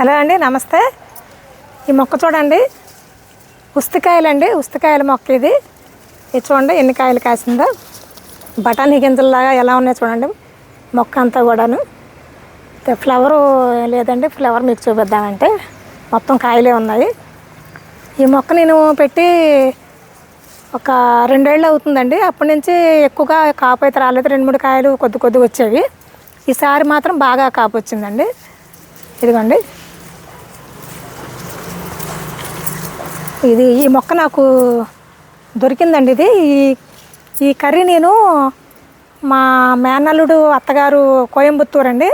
Hello అండి, నమస్తే. ఈ మొక్క చూడండి, ఉస్తికాయలండి. ఉస్తికాయల మొక్క ఇది చూడండి ఎన్ని కాయలు కాసిందో. బఠానీ గింజల్లాగా ఎలా ఉన్నాయో చూడండి మొక్క అంతా కూడాను. ఫ్లవరు లేదండి, ఫ్లవర్ మీకు చూపిద్దామంటే మొత్తం కాయలే ఉన్నాయి. ఈ మొక్క నేను పెట్టి ఒక 2 ఏళ్ళు అవుతుందండి. అప్పటి నుంచి ఎక్కువగా కాపు అయితే రాలేదు, 2-3 కాయలు కొద్ది వచ్చేవి. ఈసారి మాత్రం బాగా కాపు వచ్చిందండి. ఇదిగోండి, ఈ మొక్క నాకు దొరికిందండి. ఈ కర్రీ నేను మా మేనల్లుడు అత్తగారు కోయంబత్తూరు అండి,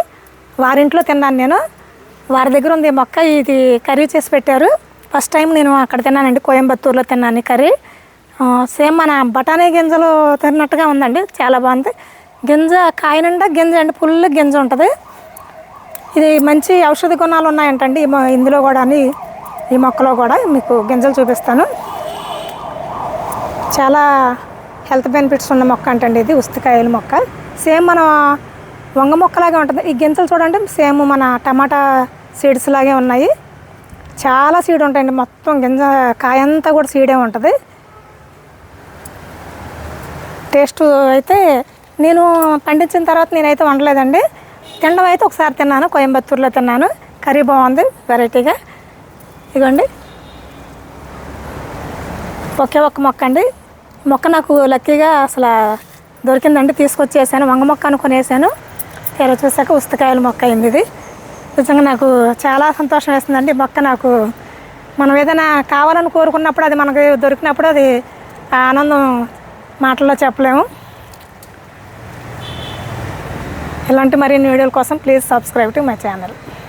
వారింట్లో తిన్నాను. నేను వారి దగ్గర ఉంది ఈ మొక్క. ఇది కర్రీ చేసి పెట్టారు. ఫస్ట్ టైం నేను అక్కడ తిన్నానండి, కోయంబత్తూరులో తిన్నాను ఈ కర్రీ. సేమ్ మన బఠానీ గింజలు తిన్నట్టుగా ఉందండి, చాలా బాగుంది. గింజ కాయ నిండా గింజ అండి, ఫుల్ గింజ ఉంటుంది. ఇది మంచి ఔషధ గుణాలు ఉన్నాయంటండి ఇందులో కూడా. ఈ మొక్కలో కూడా మీకు గింజలు చూపిస్తాను. చాలా హెల్త్ బెనిఫిట్స్ ఉన్న మొక్క అంటండి ఇది, ఉస్తికాయల మొక్క. సేమ్ మన వంగ మొక్కలాగే ఉంటుంది. ఈ గింజలు చూడండి, సేమ్ మన టమాటా సీడ్స్ లాగే ఉన్నాయి. చాలా సీడ్ ఉంటాయండి, మొత్తం గింజ కాయంతా కూడా సీడే ఉంటుంది. టేస్ట్ అయితే నేను పండించిన తర్వాత నేనైతే వండలేదండి, తినడం అయితే ఒకసారి తిన్నాను, కోయంబత్తూరులో తిన్నాను. కర్రీ బాగుంది, వెరైటీగా. ఇదిగోండి ఒకే ఒక్క మొక్క అండి. మొక్క నాకు లక్కీగా అసలు దొరికిందండి, తీసుకొచ్చేసాను. వంగ మొక్క అనుకునేసాను, తీరా చూసాక ఉస్తికాయల మొక్క అయింది. ఇది నిజంగా నాకు చాలా సంతోషం వేస్తుందండి. మొక్క నాకు మనం ఏదైనా కావాలని కోరుకున్నప్పుడు అది మనకు దొరికినప్పుడు అది ఆనందం మాటల్లో చెప్పలేము. ఇలాంటి మరిన్ని వీడియోల కోసం please subscribe to my channel.